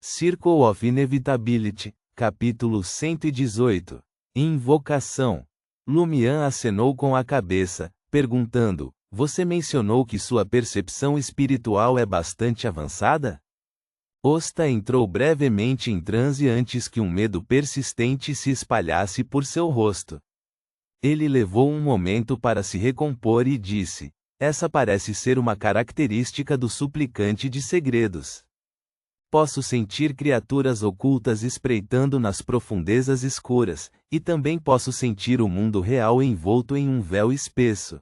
Circle of Inevitability, capítulo 118. Invocação. Lumian acenou com a cabeça, perguntando: você mencionou que sua percepção espiritual é bastante avançada? Osta entrou brevemente em transe antes que um medo persistente se espalhasse por seu rosto. Ele levou um momento para se recompor e disse: essa parece ser uma característica do suplicante de segredos. Posso sentir criaturas ocultas espreitando nas profundezas escuras, e também posso sentir o mundo real envolto em um véu espesso.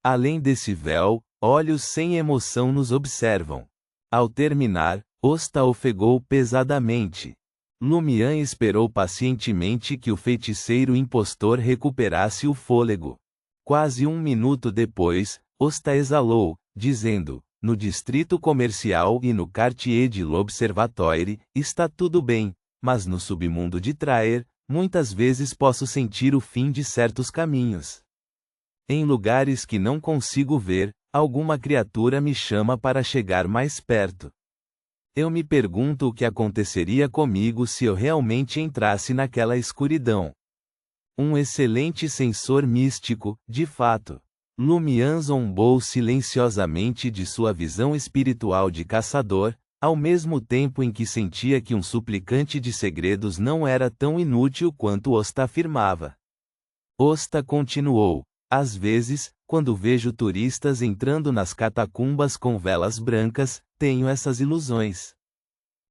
Além desse véu, olhos sem emoção nos observam. Ao terminar, Osta ofegou pesadamente. Lumian esperou pacientemente que o feiticeiro impostor recuperasse o fôlego. Quase um minuto depois, Osta exalou, dizendo: no distrito comercial e no quartier de l'Observatoire, está tudo bem, mas no submundo de Traer, muitas vezes posso sentir o fim de certos caminhos. Em lugares que não consigo ver, alguma criatura me chama para chegar mais perto. Eu me pergunto o que aconteceria comigo se eu realmente entrasse naquela escuridão. Um excelente sensor místico, de fato. Lumian zombou silenciosamente de sua visão espiritual de caçador, ao mesmo tempo em que sentia que um suplicante de segredos não era tão inútil quanto Osta afirmava. Osta continuou: às vezes, quando vejo turistas entrando nas catacumbas com velas brancas, tenho essas ilusões.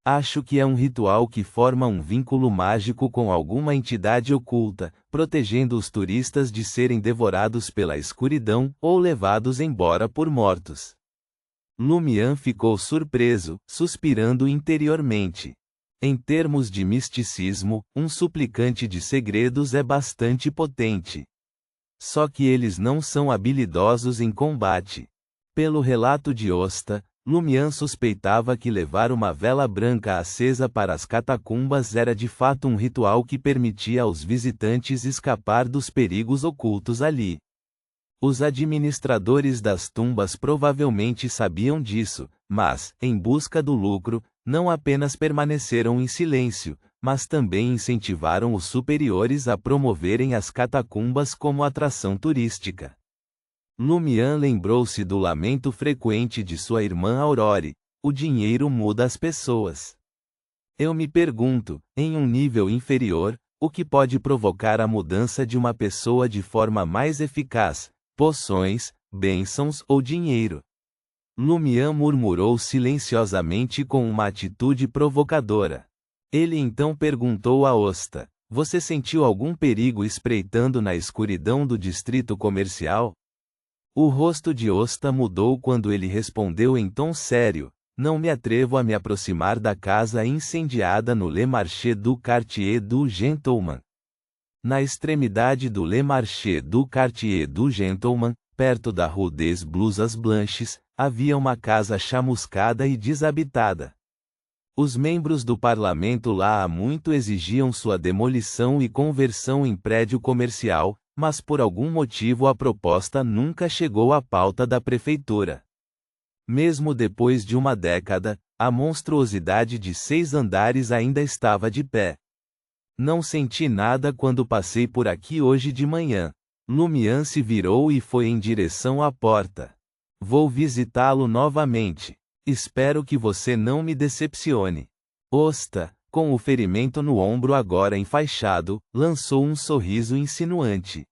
Acho que é um ritual que forma um vínculo mágico com alguma entidade oculta, protegendo os turistas de serem devorados pela escuridão ou levados embora por mortos. Lumian ficou surpreso, suspirando interiormente. Em termos de misticismo, um suplicante de segredos é bastante potente. Só que eles não são habilidosos em combate. Pelo relato de Osta, Lumian suspeitava que levar uma vela branca acesa para as catacumbas era de fato um ritual que permitia aos visitantes escapar dos perigos ocultos ali. Os administradores das tumbas provavelmente sabiam disso, mas, em busca do lucro, não apenas permaneceram em silêncio, mas também incentivaram os superiores a promoverem as catacumbas como atração turística. Lumian lembrou-se do lamento frequente de sua irmã Aurore: o dinheiro muda as pessoas. Eu me pergunto, em um nível inferior, o que pode provocar a mudança de uma pessoa de forma mais eficaz: poções, bênçãos ou dinheiro? Lumian murmurou silenciosamente com uma atitude provocadora. Ele então perguntou a Osta: você sentiu algum perigo espreitando na escuridão do distrito comercial? O rosto de Osta mudou quando ele respondeu em tom sério: não me atrevo a me aproximar da casa incendiada no Le Marché du Quartier du Gentleman. Na extremidade do Le Marché du Quartier du Gentleman, perto da Rue des Blusas Blanches, havia uma casa chamuscada e desabitada. Os membros do parlamento lá há muito exigiam sua demolição e conversão em prédio comercial, mas por algum motivo a proposta nunca chegou à pauta da prefeitura. Mesmo depois de uma década, a monstruosidade de 6 andares ainda estava de pé. Não senti nada quando passei por aqui hoje de manhã. Lumian se virou e foi em direção à porta. Vou visitá-lo novamente. Espero que você não me decepcione. Osta, com o ferimento no ombro agora enfaixado, lançou um sorriso insinuante.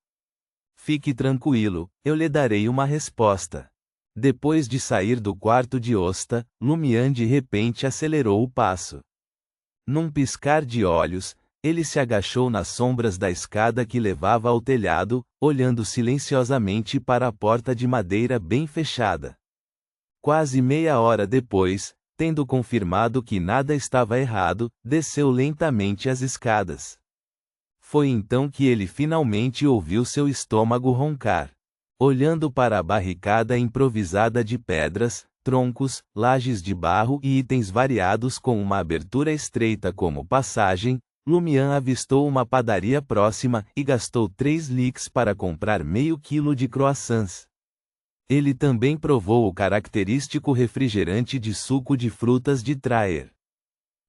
Fique tranquilo, eu lhe darei uma resposta. Depois de sair do quarto de Osta, Lumian de repente acelerou o passo. Num piscar de olhos, ele se agachou nas sombras da escada que levava ao telhado, olhando silenciosamente para a porta de madeira bem fechada. Quase meia hora depois, tendo confirmado que nada estava errado, desceu lentamente as escadas. Foi então que ele finalmente ouviu seu estômago roncar. Olhando para a barricada improvisada de pedras, troncos, lajes de barro e itens variados com uma abertura estreita como passagem, Lumian avistou uma padaria próxima e gastou 3 licks para comprar meio quilo de croissants. Ele também provou o característico refrigerante de suco de frutas de Traer.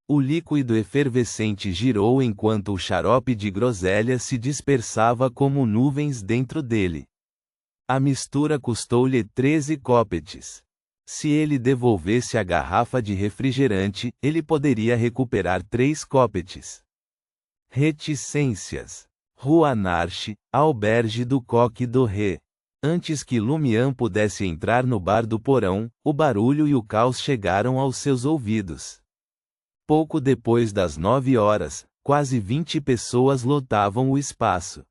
O líquido efervescente girou enquanto o xarope de groselha se dispersava como nuvens dentro dele. A mistura custou-lhe 13 copetes. Se ele devolvesse a garrafa de refrigerante, ele poderia recuperar 3 copetes. Reticências. Rua Narche, Auberge do Coq d'Orée. Antes que Lumian pudesse entrar no bar do porão, o barulho e o caos chegaram aos seus ouvidos. Pouco depois das 9 horas, quase 20 pessoas lotavam o espaço.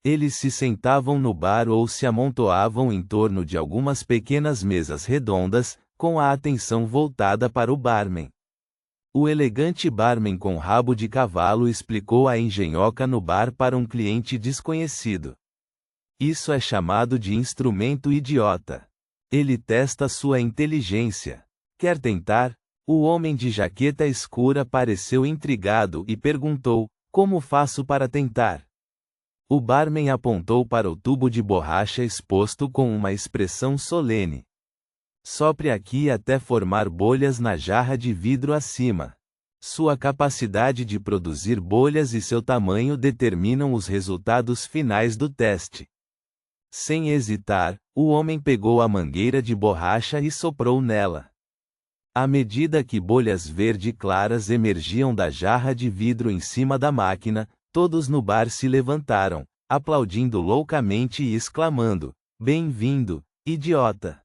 Eles se sentavam no bar ou se amontoavam em torno de algumas pequenas mesas redondas, com a atenção voltada para o barman. O elegante barman com rabo de cavalo explicou a engenhoca no bar para um cliente desconhecido. Isso é chamado de instrumento idiota. Ele testa sua inteligência. Quer tentar? O homem de jaqueta escura pareceu intrigado e perguntou: como faço para tentar? O barman apontou para o tubo de borracha exposto com uma expressão solene. Sopre aqui até formar bolhas na jarra de vidro acima. Sua capacidade de produzir bolhas e seu tamanho determinam os resultados finais do teste. Sem hesitar, o homem pegou a mangueira de borracha e soprou nela. À medida que bolhas verde claras emergiam da jarra de vidro em cima da máquina, todos no bar se levantaram, aplaudindo loucamente e exclamando: bem-vindo, idiota!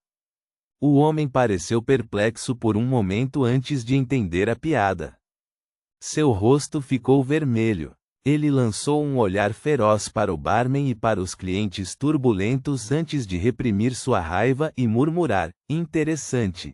O homem pareceu perplexo por um momento antes de entender a piada. Seu rosto ficou vermelho. Ele lançou um olhar feroz para o barman e para os clientes turbulentos antes de reprimir sua raiva e murmurar: interessante.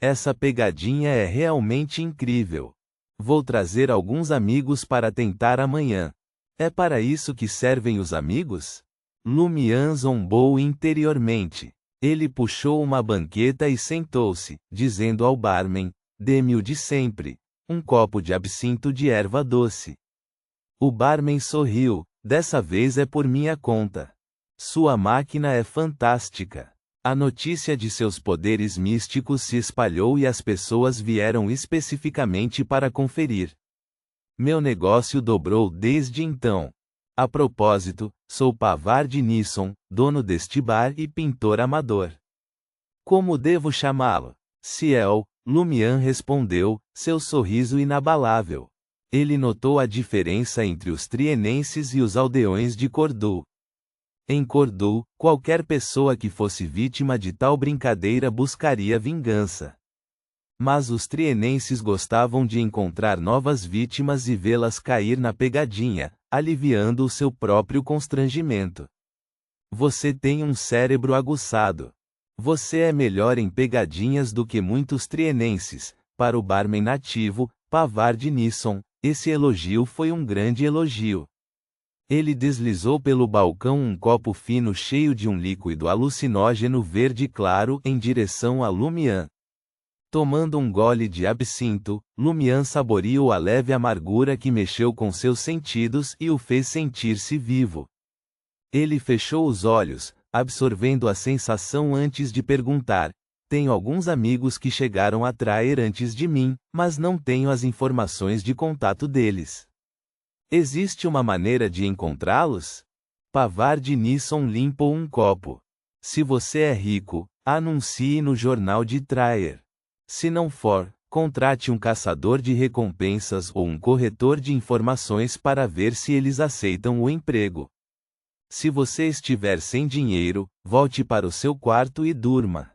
Essa pegadinha é realmente incrível. Vou trazer alguns amigos para tentar amanhã. É para isso que servem os amigos? Lumian zombou interiormente. Ele puxou uma banqueta e sentou-se, dizendo ao barman: dê-me o de sempre, um copo de absinto de erva doce. O barman sorriu: dessa vez é por minha conta. Sua máquina é fantástica. A notícia de seus poderes místicos se espalhou e as pessoas vieram especificamente para conferir. Meu negócio dobrou desde então. A propósito, sou Pavard Nisson, dono deste bar e pintor amador. Como devo chamá-lo? Ciel, Lumian respondeu, seu sorriso inabalável. Ele notou a diferença entre os trienenses e os aldeões de Cordoue. Em Cordoue, qualquer pessoa que fosse vítima de tal brincadeira buscaria vingança. Mas os trienenses gostavam de encontrar novas vítimas e vê-las cair na pegadinha, aliviando o seu próprio constrangimento. Você tem um cérebro aguçado. Você é melhor em pegadinhas do que muitos trienenses. Para o barman nativo, Pavard Nisson, esse elogio foi um grande elogio. Ele deslizou pelo balcão um copo fino cheio de um líquido alucinógeno verde claro em direção a Lumian. Tomando um gole de absinto, Lumian saboreou a leve amargura que mexeu com seus sentidos e o fez sentir-se vivo. Ele fechou os olhos, absorvendo a sensação antes de perguntar: tenho alguns amigos que chegaram a Traer antes de mim, mas não tenho as informações de contato deles. Existe uma maneira de encontrá-los? Pavard Nisson limpou um copo. Se você é rico, anuncie no jornal de Traer. Se não for, contrate um caçador de recompensas ou um corretor de informações para ver se eles aceitam o emprego. Se você estiver sem dinheiro, volte para o seu quarto e durma.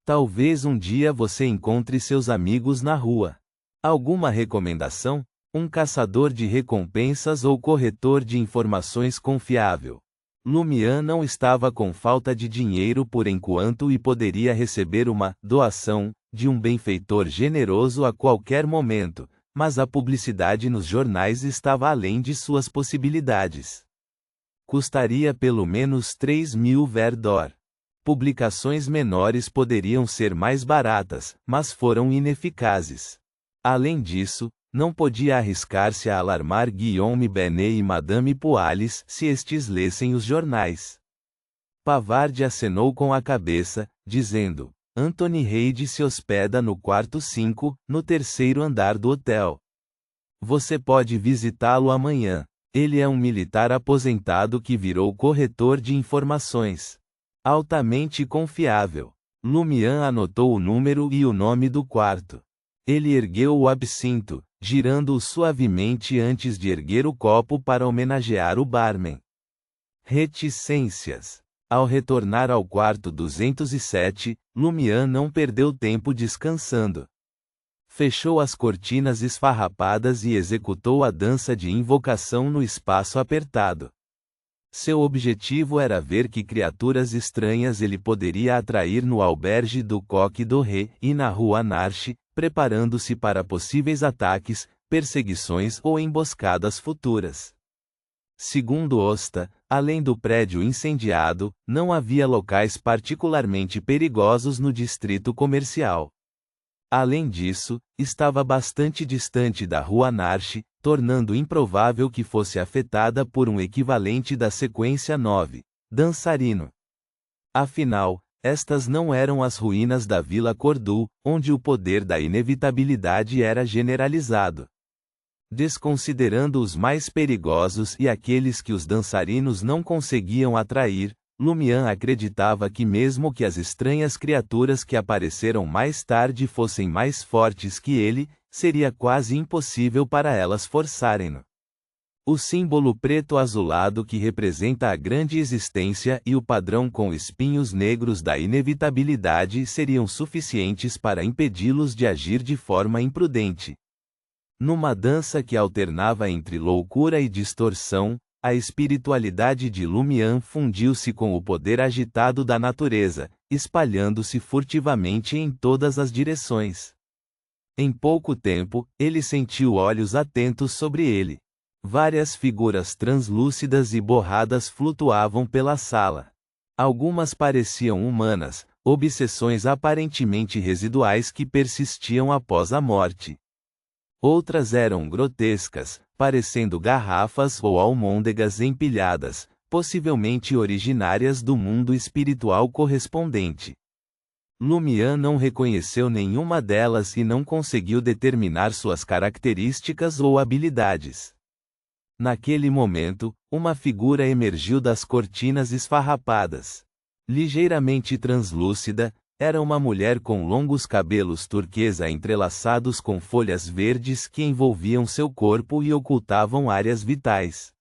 Talvez um dia você encontre seus amigos na rua. Alguma recomendação? Um caçador de recompensas ou corretor de informações confiável. Lumian não estava com falta de dinheiro por enquanto e poderia receber uma doação de um benfeitor generoso a qualquer momento, mas a publicidade nos jornais estava além de suas possibilidades. Custaria pelo menos 3.000 verdor. Publicações menores poderiam ser mais baratas, mas foram ineficazes. Além disso, não podia arriscar-se a alarmar Guillaume Benet e Madame Poales se estes lessem os jornais. Pavard acenou com a cabeça, dizendo: Anthony Reid se hospeda no quarto 5, no terceiro andar do hotel. Você pode visitá-lo amanhã. Ele é um militar aposentado que virou corretor de informações. Altamente confiável. Lumian anotou o número e o nome do quarto. Ele ergueu o absinto, girando-o suavemente antes de erguer o copo para homenagear o barman. Reticências. Ao retornar ao quarto 207, Lumian não perdeu tempo descansando. Fechou as cortinas esfarrapadas e executou a dança de invocação no espaço apertado. Seu objetivo era ver que criaturas estranhas ele poderia atrair no albergue do Coq Doré e na rua Narche, preparando-se para possíveis ataques, perseguições ou emboscadas futuras. Segundo Osta, além do prédio incendiado, não havia locais particularmente perigosos no distrito comercial. Além disso, estava bastante distante da rua Narche, tornando improvável que fosse afetada por um equivalente da sequência 9, dançarino. Afinal, estas não eram as ruínas da Vila Cordu, onde o poder da inevitabilidade era generalizado. Desconsiderando os mais perigosos e aqueles que os dançarinos não conseguiam atrair, Lumian acreditava que mesmo que as estranhas criaturas que apareceram mais tarde fossem mais fortes que ele, seria quase impossível para elas forçarem-no. O símbolo preto-azulado que representa a grande existência e o padrão com espinhos negros da inevitabilidade seriam suficientes para impedi-los de agir de forma imprudente. Numa dança que alternava entre loucura e distorção, a espiritualidade de Lumian fundiu-se com o poder agitado da natureza, espalhando-se furtivamente em todas as direções. Em pouco tempo, ele sentiu olhos atentos sobre ele. Várias figuras translúcidas e borradas flutuavam pela sala. Algumas pareciam humanas, obsessões aparentemente residuais que persistiam após a morte. Outras eram grotescas, parecendo garrafas ou almôndegas empilhadas, possivelmente originárias do mundo espiritual correspondente. Lumian não reconheceu nenhuma delas e não conseguiu determinar suas características ou habilidades. Naquele momento, uma figura emergiu das cortinas esfarrapadas. Ligeiramente translúcida, era uma mulher com longos cabelos turquesa entrelaçados com folhas verdes que envolviam seu corpo e ocultavam áreas vitais.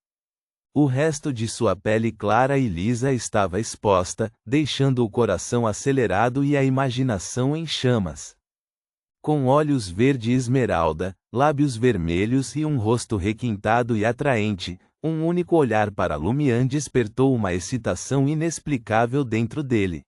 O resto de sua pele clara e lisa estava exposta, deixando o coração acelerado e a imaginação em chamas. Com olhos verde esmeralda, lábios vermelhos e um rosto requintado e atraente, um único olhar para Lumian despertou uma excitação inexplicável dentro dele.